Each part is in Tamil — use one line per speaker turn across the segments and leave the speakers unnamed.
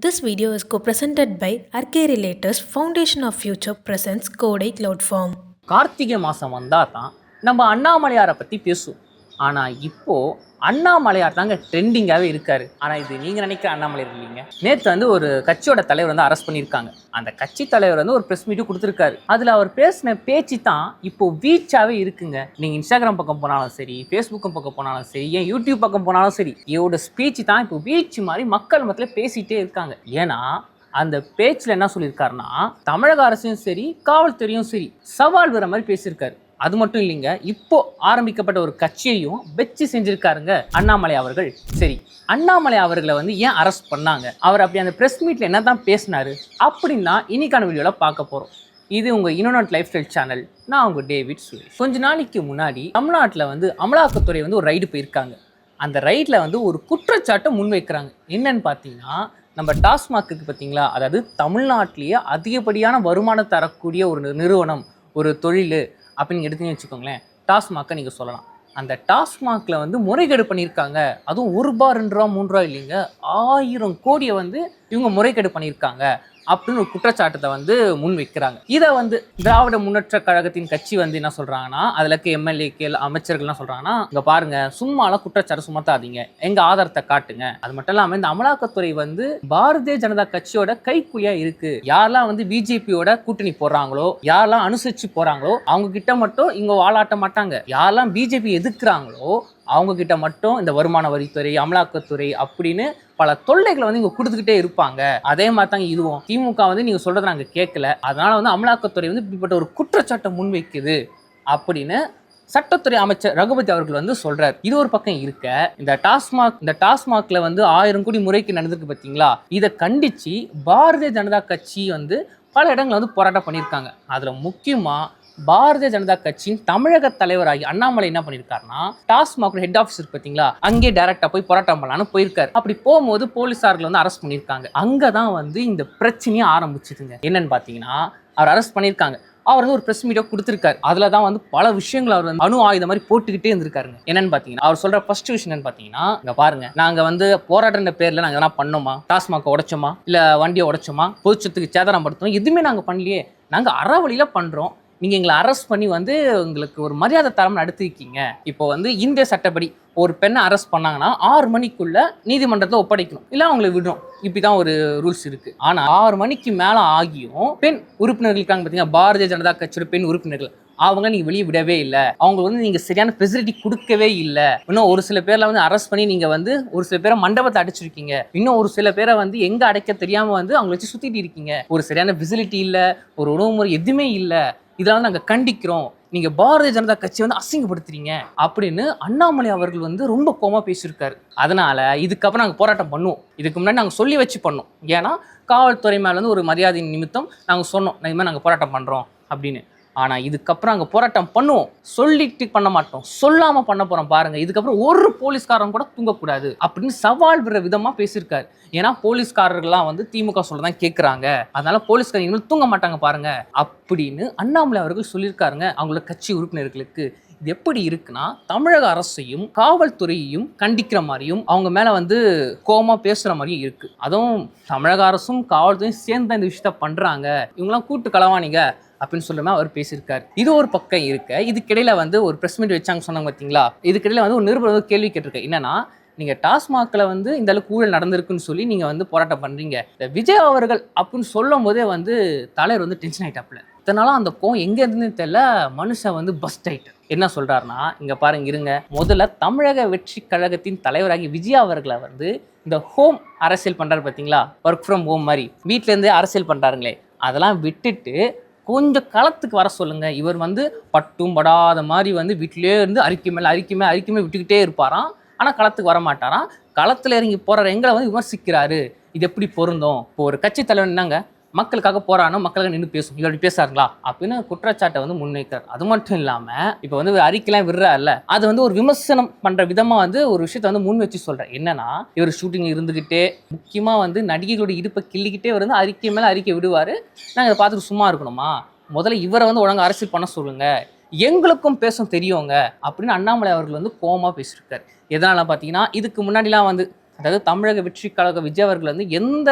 This video is co-presented by RK Relators Foundation of Future presents Kodai Cloud Form.
Karthigai மாதம் வந்தால் தான் நம்ம அண்ணாமலையாரை பற்றி பேசுவோம். ஆனால் இப்போது அண்ணாமலையார் தாங்க ட்ரெண்டிங்காகவே இருக்கார். ஆனால் இது நீங்கள் நினைக்கிற அண்ணாமலையார் இல்லைங்க. நேற்று வந்து ஒரு கட்சியோட தலைவர் வந்து அரெஸ்ட் பண்ணியிருக்காங்க. அந்த கட்சி தலைவர் வந்து ஒரு ப்ரெஸ் மீட்டு கொடுத்துருக்காரு. அதில் அவர் பேசின பேச்சு தான் இப்போது வீச்சாகவே இருக்குங்க. நீங்கள் இன்ஸ்டாகிராம் பக்கம் போனாலும் சரி, ஃபேஸ்புக்கும் பக்கம் போனாலும் சரி, ஏன் யூடியூப் பக்கம் போனாலும் சரி, இவரோட ஸ்பீச்சு தான் இப்போ வீச்சு மாதிரி மக்கள் மத்தியில் பேசிகிட்டே இருக்காங்க. ஏன்னா அந்த பேச்சில் என்ன சொல்லியிருக்காருன்னா, தமிழக அரசையும் சரி காவல்துறையும் சரி சவால் வர மாதிரி பேசியிருக்காரு. அது மட்டும் இல்லைங்க, இப்போ ஆரம்பிக்கப்பட்ட ஒரு கட்சியையும் வெச்சு செஞ்சிருக்காருங்க அண்ணாமலை அவர்கள். சரி, அண்ணாமலை அவர்களை வந்து ஏன் அரெஸ்ட் பண்ணாங்க, அவர் அப்படி அந்த ப்ரெஸ் மீட்டில் என்ன தான் பேசினாரு அப்படின்னா இன்னைக்கான வீடியோவில் பார்க்க போகிறோம். இது உங்கள் இன்னொன்று லைஃப் ஸ்டைல் சேனல். நான் உங்கள் டேவிட் சுரேஷ். கொஞ்ச நாளைக்கு முன்னாடி தமிழ்நாட்டில் வந்து அமலாக்கத்துறை வந்து ஒரு ரைடு போயிருக்காங்க. அந்த ரைடில் வந்து ஒரு குற்றச்சாட்டை முன்வைக்கிறாங்க. என்னன்னு பார்த்தீங்கன்னா, நம்ம டாஸ்மாக்கு பார்த்தீங்களா, அதாவது தமிழ்நாட்டிலேயே அதிகப்படியான வருமானம் தரக்கூடிய ஒரு நிறுவனம், ஒரு தொழில் அப்படின்னு எடுத்தீங்கன்னு வச்சுக்கோங்களேன், டாஸ்மாக்கை நீங்கள் சொல்லலாம். அந்த டாஸ்மாகில் வந்து முறைகேடு பண்ணியிருக்காங்க. அதுவும் ₹1, ₹2, ₹3 இல்லைங்க, 1000 கோடியை வந்து இவங்க முறைகேடு பண்ணியிருக்காங்க அப்படின்னு ஒரு குற்றச்சாட்டத்தை வந்து முன் வைக்கிறாங்க. இதை வந்து திராவிட முன்னேற்ற கழகத்தின் கட்சி வந்து என்ன சொல்றாங்கன்னா, அதில் இருக்க எம்எல்ஏக்கள் அமைச்சர்கள் என்ன சொல்றாங்கன்னா, இங்க பாருங்க, சும்மாலாம் குற்றச்சாட்டு சுமத்தாதீங்க, எங்க ஆதாரத்தை காட்டுங்க. அது மட்டும் இல்லாமல் இந்த அமலாக்கத்துறை வந்து பாரதிய ஜனதா கட்சியோட கைக்குலியா இருக்கு. யாரெல்லாம் வந்து பிஜேபியோட கூட்டணி போடுறாங்களோ, யாரெல்லாம் அனுசரிச்சு போறாங்களோ அவங்க கிட்ட மட்டும் இவங்க வாழாட்ட மாட்டாங்க. யாரெல்லாம் பிஜேபி எதிர்க்கிறாங்களோ அவங்க கிட்ட மட்டும் இந்த வருமான வரித்துறை, அமலாக்கத்துறை அப்படின்னு பல தொல்லைகளை வந்து இங்க கொடுத்துக்கிட்டே இருப்பாங்க. அதே மாதிரி தாங்க இதுவும். திமுக வந்து நீங்க சொல்றதை நாங்க கேட்கல, அதனால வந்து அமலாக்கத்துறை வந்து இப்படிப்பட்ட ஒரு குற்றச்சாட்டை முன்வைக்குது அப்படின்னு சட்டத்துறை அமைச்சர் ரகுபதி அவர்கள் வந்து சொல்றாரு. இது ஒரு பக்கம் இருக்க, இந்த டாஸ்மாக்ல வந்து 1000 கோடி முறைக்கு நடந்திருக்கு பார்த்தீங்களா, இதை கண்டிச்சு பாரதிய ஜனதா கட்சி வந்து பல இடங்களை வந்து போராட்டம் பண்ணியிருக்காங்க. அதுல முக்கியமா பாரதிய ஜனதா கட்சியின் தமிழக தலைவராகி அண்ணாமலை என்ன பண்ணியிருக்காருன்னா, டாஸ்மாக் ஹெட் ஆஃபீஸ் இருக்கு பார்த்தீங்களா, அங்கே டைரக்டா போய் போராட்டம் பண்ணலான்னு போயிருக்காரு. அப்படி போகும்போது போலீஸார்கள் வந்து அரெஸ்ட் பண்ணியிருக்காங்க. அங்கதான் வந்து இந்த பிரச்சனையே ஆரம்பிச்சுதுங்க. என்னன்னு பார்த்தீங்கன்னா, அவர் அரெஸ்ட் பண்ணியிருக்காங்க. அவர் வந்து ஒரு பிரஸ் மீட்டை கொடுத்துருக்காரு. அதில் தான் வந்து பல விஷயங்கள் அவர் வந்து அணு ஆயுதம் மாதிரி போட்டுக்கிட்டே இருந்திருக்காருங்க. என்னன்னு பார்த்தீங்கன்னா, அவர் சொல்ற ஃபர்ஸ்ட் விஷயம் என்னன்னு பார்த்தீங்கன்னா, இங்க பாருங்க, நாங்கள் வந்து போராட்ட பேரில் நாங்கள் எதனா பண்ணோமா, டாஸ்மாக் உடைச்சோமா, இல்லை வண்டியை உடைச்சோமா, பொதுச்சத்துக்கு சேதாரம் படுத்தோம், எதுவுமே நாங்கள் பண்ணலையே, நாங்கள் அறவழியில் பண்ணுறோம். நீங்கள் எங்களை அரெஸ்ட் பண்ணி வந்து உங்களுக்கு ஒரு மரியாதை தரம் நடத்திருக்கீங்க. இப்போ வந்து இந்திய சட்டப்படி ஒரு பெண்ணை அரெஸ்ட் பண்ணாங்கன்னா 6 மணிக்குள்ள நீதிமன்றத்தை ஒப்படைக்கணும், இல்லை அவங்களை விடணும். இப்படிதான் ஒரு ரூல்ஸ் இருக்கு. ஆனா 6 மணிக்கு மேல ஆகியும் பெண் உறுப்பினர்கள் இருக்காங்க பார்த்தீங்கன்னா, பாரதிய ஜனதா கட்சியோட பெண் உறுப்பினர்கள், அவங்க நீங்க வெளியே விடவே இல்லை. அவங்க வந்து நீங்க சரியான ஃபெசிலிட்டி கொடுக்கவே இல்லை. இன்னும் ஒரு சில பேர்ல வந்து அரெஸ்ட் பண்ணி நீங்க வந்து ஒரு சில பேரை மண்டபத்தை அடைச்சிருக்கீங்க. இன்னும் ஒரு சில பேரை வந்து எங்க அடைக்க தெரியாம வந்து அவங்க வச்சு சுத்திட்டு இருக்கீங்க. ஒரு சரியான ஃபெசிலிட்டி இல்லை, ஒரு உணவு முறை எதுவுமே இல்லை. இதெல்லாம் நாங்கள் கண்டிக்கிறோம். நீங்க பாரதிய ஜனதா கட்சி வந்து அசிங்கப்படுத்துறீங்க அப்படின்னு அண்ணாமலை அவர்கள் வந்து ரொம்ப கோமா பேசியிருக்காரு. அதனால இதுக்கப்புறம் நாங்கள் போராட்டம் பண்ணுவோம். இதுக்கு முன்னாடி நாங்கள் சொல்லி வச்சு பண்ணோம். ஏன்னா காவல்துறை மேல வந்து ஒரு மரியாதை நிமித்தம் நாங்கள் சொன்னோம், இது மாதிரி நாங்கள் போராட்டம் பண்றோம் அப்படின்னு. ஆனால் இதுக்கப்புறம் அங்கே போராட்டம் பண்ணுவோம், சொல்லிட்டு பண்ண மாட்டோம், சொல்லாமல் பண்ண போகிறோம் பாருங்க. இதுக்கப்புறம் ஒரு போலீஸ்காரன் கூட தூங்கக்கூடாது அப்படின்னு சவால் விடுற விதமாக பேசியிருக்காரு. ஏன்னா போலீஸ்காரர்கள்லாம் வந்து திமுக சொல்லதான் கேட்குறாங்க, அதனால போலீஸ்காரங்க தூங்க மாட்டாங்க பாருங்க அப்படின்னு அண்ணாமலை அவர்கள் சொல்லியிருக்காருங்க அவங்களோட கட்சி உறுப்பினர்களுக்கு. இது எப்படி இருக்குன்னா, தமிழக அரசையும் காவல்துறையையும் கண்டிக்கிற மாதிரியும் அவங்க மேல வந்து கோமா பேசுற மாதிரியும் இருக்கு. அதுவும் தமிழக அரசும் காவல்துறையும் சேர்ந்து இந்த விஷயத்த பண்றாங்க, இவங்கெல்லாம் கூட்டு களவாணிங்க அப்படின்னு சொல்லுமா அவர் பேசியிருக்காரு. இது ஒரு பக்கம் இருக்க, இதுக்கிடையில வந்து ஒரு பிரஸ் மீட் வச்சாங்க சொன்னாங்க பார்த்தீங்களா, இதுக்கிடையில வந்து ஒரு நிருபர் வந்து கேள்வி கேட்டிருக்கேன். என்னன்னா, நீங்க டாஸ்மாக்ல வந்து இந்த அளவுக்கு ஊழல் நடந்திருக்குன்னு சொல்லி நீங்க வந்து போராட்டம் பண்றீங்க, விஜய் அவர்கள் அப்படின்னு சொல்லும் போதே வந்து தலைவர் வந்து டென்ஷன் ஆயிட்டாப்ல. இதனால அந்த கோவம் எங்க இருந்துன்னு தெரியல, மனுஷன் வந்து பஸ்ட் ஆயிட்டு என்ன சொல்றாருன்னா, இங்க பாருங்க இருங்க, முதல்ல தமிழக வெற்றி கழகத்தின் தலைவராகி விஜய் அவர்களை வந்து இந்த ஹோம் அரசியல் பண்றாரு பார்த்தீங்களா, ஒர்க் ஃப்ரம் ஹோம் மாதிரி வீட்டில இருந்தே அரசியல் பண்றாருங்களே, அதெல்லாம் விட்டுட்டு கொஞ்சம் களத்துக்கு வர சொல்லுங்க. இவர் வந்து பட்டும் படாத மாதிரி வந்து வீட்டிலே இருந்து அறிக்கை மேலே விட்டுக்கிட்டே இருப்பாராம். ஆனால் களத்துக்கு வர மாட்டாராம். களத்தில் இறங்கி போகிற எங்களை வந்து விமர்சிக்கிறாரு. இது எப்படி பொருந்தும்? இப்போ ஒரு கட்சி தலைவர் என்னங்க, மக்களுக்காக போராடணும், மக்களுக்காக நின்று பேசும், இவர் பேசாருங்களா அப்படின்னு குற்றச்சாட்டை வந்து முன்வைக்கிறார். அது மட்டும் இல்லாமல் இப்போ வந்து அறிக்கைலாம் விடுறாருல, அது வந்து ஒரு விமர்சனம் பண்ணுற விதமாக வந்து ஒரு விஷயத்தை வந்து முன் வச்சு சொல்கிறார். என்னன்னா, இவர் ஷூட்டிங் இருந்துக்கிட்டே முக்கியமாக வந்து நடிகைகளுடைய இடுப்பை கிள்ளிக்கிட்டே வந்து அறிக்கை மேலே அறிக்கை விடுவார். நாங்கள் இதை பார்த்துட்டு சும்மா இருக்கணுமா? முதல்ல இவரை வந்து ஒழுங்காக அரசியல் பண்ண சொல்லுங்க, எங்களுக்கும் பேசும் தெரியுங்க அப்படின்னு அண்ணாமலை அவர்கள் வந்து கோபமாக பேசியிருக்காரு. எதனால பார்த்தீங்கன்னா, இதுக்கு முன்னாடிலாம் வந்து, அதாவது தமிழக வெற்றி கழக விஜய் அவர்கள் வந்து எந்த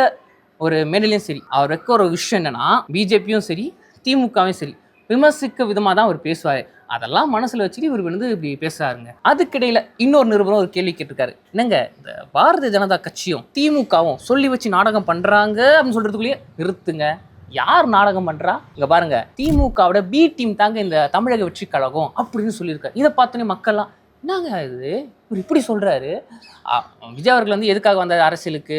ஒரு மேடையிலையும் சரி அவர் வைக்க ஒரு விஷயம் என்னன்னா பிஜேபியும் சரி திமுகவும் சரி விமர்சிக்க விதமாக தான் அவர் பேசுவார். அதெல்லாம் மனசில் வச்சுட்டு இவர் வந்து இப்படி பேசுறாருங்க. அதுக்கிடையில் இன்னொரு நிருபரம் ஒரு கேள்வி கேட்டிருக்காரு. என்னங்க இந்த பாரதிய ஜனதா கட்சியும் திமுகவும் சொல்லி வச்சு நாடகம் பண்ணுறாங்க அப்படின்னு சொல்கிறதுக்குள்ளேயே நிறுத்துங்க. யார் நாடகம் பண்ணுறா? இங்கே பாருங்க, திமுகவோட பி டீம் தாங்க இந்த தமிழக வெற்றி கழகம் அப்படின்னு சொல்லியிருக்காரு. இதை பார்த்தோன்னே மக்கள்லாம் என்னங்க இது இவர் இப்படி சொல்கிறாரு, விஜய் அவர்கள் வந்து எதுக்காக வந்தார் அரசியலுக்கு,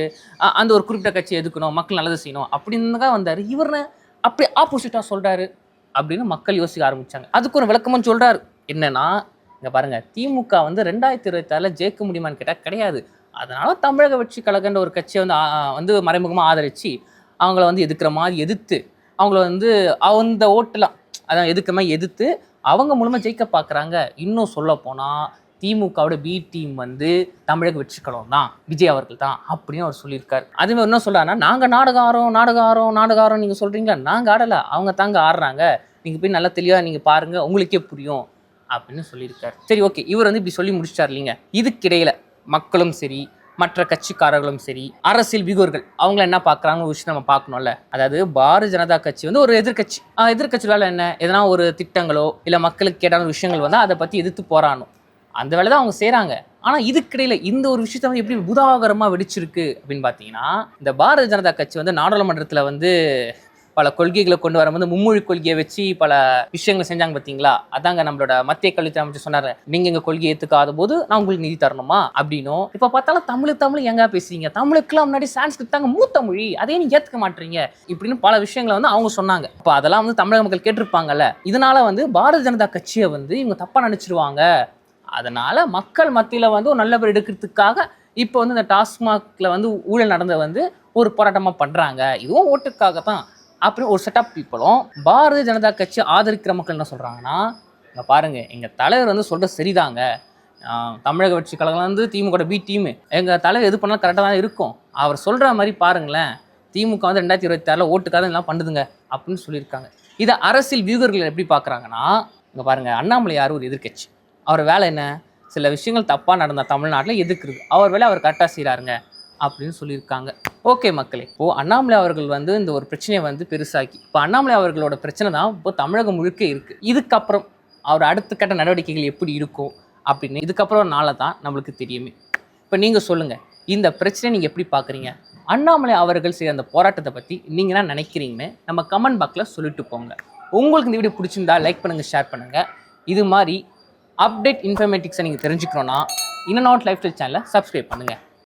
அந்த ஒரு குறிப்பிட்ட கட்சி எதுக்கணும், மக்கள் நல்லது செய்யணும் அப்படின்னு தான் வந்தார், இவர்னு அப்படி ஆப்போசிட்டாக சொல்கிறாரு அப்படின்னு மக்கள் யோசிக்க ஆரம்பித்தாங்க. அதுக்கு ஒரு விளக்கமும் சொல்கிறார். என்னன்னா இங்கே பாருங்கள், திமுக வந்து 2026 ஜெயிக்க முடியுமான்னு கேட்டால் கிடையாது. அதனால் தமிழக வெற்றி கழகன்ற ஒரு கட்சியை வந்து மறைமுகமாக ஆதரித்து அவங்கள வந்து எதிர்க்கிற மாதிரி எதிர்த்து அவங்கள வந்து அந்த ஓட்டெல்லாம் அதான் எதுக்குற மாதிரி எதிர்த்து அவங்க மூலமாக ஜெயிக்க பார்க்குறாங்க. இன்னும் சொல்ல போனால் திமுகவோட பி டீம் வந்து தமிழக வெற்றி கழகம் தான், விஜய் அவர்கள் தான் அப்படின்னு அவர் சொல்லியிருக்காரு. அதுமாதிரி என்ன சொல்கிறாருன்னா, நாங்கள் நாடகம் ஆடுறோம் நீங்கள் சொல்கிறீங்களா, நாங்கள் ஆடலை, அவங்க தாங்க ஆடுறாங்க, நீங்கள் போய் நல்லா தெளிவாக நீங்கள் பாருங்கள் உங்களுக்கே புரியும் அப்படின்னு சொல்லியிருக்காரு. சரி, ஓகே, இவர் வந்து இப்படி சொல்லி முடிச்சிட்டார் இல்லைங்க. இதுக்கிடையில் மக்களும் சரி மற்ற கட்சிக்காரர்களும் சரி அரசியல் வியூகர்கள் அவங்கள என்ன பார்க்குறாங்க ஒரு விஷயம் நம்ம பார்க்கணும்ல. அதாவது பாரதிய ஜனதா கட்சி வந்து ஒரு எதிர்கட்சி வேலை என்ன, எதனா ஒரு திட்டங்களோ இல்லை மக்களுக்கு கேட்டான விஷயங்கள் வந்தால் அதை பற்றி எதிர்த்து போராடணும், அந்த வேலை தான் அவங்க செய்கிறாங்க. ஆனால் இதுக்கிடையில் இந்த ஒரு விஷயத்தை வந்து எப்படி பூதாகரமாக வெடிச்சிருக்கு அப்படின்னு பார்த்தீங்கன்னா, இந்த பாரதிய ஜனதா கட்சி வந்து நாடாளுமன்றத்தில் வந்து பல கொள்கைகளை கொண்டு வரும்போது மும்மொழி கொள்கையை வச்சு பல விஷயங்களை செஞ்சாங்க பார்த்தீங்களா. அதாங்க நம்மளோட மத்திய கல்வித்துறை அமைச்சர் சொன்னார், நீங்கள் எங்கள் கொள்கையை ஏற்றுக்காத போது நான் உங்களுக்கு நிதி தரணுமா அப்படின்னும். இப்போ பார்த்தாலும் தமிழ் எங்க பேசுறீங்க, தமிழுக்குலாம் முன்னாடி சான்ஸ்கிரிட் தாங்க மூத்த மொழி, அதே நீங்க ஏற்றுக்க மாட்டீங்க இப்படின்னு பல விஷயங்களை வந்து அவங்க சொன்னாங்க. இப்போ அதெல்லாம் வந்து தமிழக மக்கள் கேட்டிருப்பாங்கல்ல. இதனால வந்து பாரதிய ஜனதா கட்சியை வந்து இவங்க தப்பாக நினச்சிருவாங்க. அதனால மக்கள் மத்தியில் வந்து ஒரு நல்ல பேர் எடுக்கிறதுக்காக இப்போ வந்து இந்த டாஸ்மாகில் வந்து ஊழல் நடந்த வந்து ஒரு போராட்டமாக பண்ணுறாங்க, இதுவும் ஓட்டுக்காக தான் அப்படின்னு ஒரு செட் ஆஃப் பீப்புளும் பாரதிய ஜனதா கட்சி ஆதரிக்கிற மக்கள் என்ன சொல்கிறாங்கன்னா, இங்கே பாருங்கள், எங்கள் தலைவர் வந்து சொல்கிறது சரிதாங்க, தமிழக வெற்றி கழகம் வந்து திமுக பி டீமு, எங்கள் தலைவர் எது பண்ணாலும் கரெக்டாக தான் இருக்கும், அவர் சொல்கிற மாதிரி பாருங்களேன், திமுக வந்து 2026 ஓட்டுக்காக எல்லாம் பண்ணுதுங்க அப்படின்னு சொல்லியிருக்காங்க. இதை அரசியல் வியூகர்கள் எப்படி பார்க்குறாங்கன்னா, இங்கே பாருங்கள், அண்ணாமலையார் ஒரு எதிர்கட்சி, அவர் வேலை என்ன, சில விஷயங்கள் தப்பாக நடந்தால் தமிழ்நாட்டில் எதிர்க்கிறது, அவர் வேலை அவர் கரெக்டாக செய்கிறாருங்க அப்படின்னு சொல்லியிருக்காங்க. ஓகே மக்களே, இப்போது அண்ணாமலை அவர்கள் வந்து இந்த ஒரு பிரச்சனையை வந்து பெருசாக்கி இப்போ அண்ணாமலை அவர்களோட பிரச்சனை தான் இப்போ தமிழகம் முழுக்க இருக்குது. இதுக்கப்புறம் அவர் அடுத்த கட்ட நடவடிக்கைகள் எப்படி இருக்கும் அப்படின்னு இதுக்கப்புறம் நாளை தான் நம்மளுக்கு தெரியுமே. இப்போ நீங்கள் சொல்லுங்கள், இந்த பிரச்சனையை நீங்கள் எப்படி பார்க்குறீங்க, அண்ணாமலை அவர்கள் செய்கிற அந்த போராட்டத்தை பற்றி நீங்கள் என்ன நினைக்கிறீங்கன்னு நம்ம கமெண்ட் பாக்ஸில் சொல்லிட்டு போங்க. உங்களுக்கு இந்த வீடியோ பிடிச்சிருந்தா லைக் பண்ணுங்கள், ஷேர் பண்ணுங்கள். இது மாதிரி அப்டேட் இன்ஃபர்மேட்டிக்ஸை நீங்கள் தெரிஞ்சுக்கணுன்னா இன்ன நாட் லைஃப் ஸ்டைல் சேனலை சப்ஸ்கிரைப் பண்ணுங்கள்.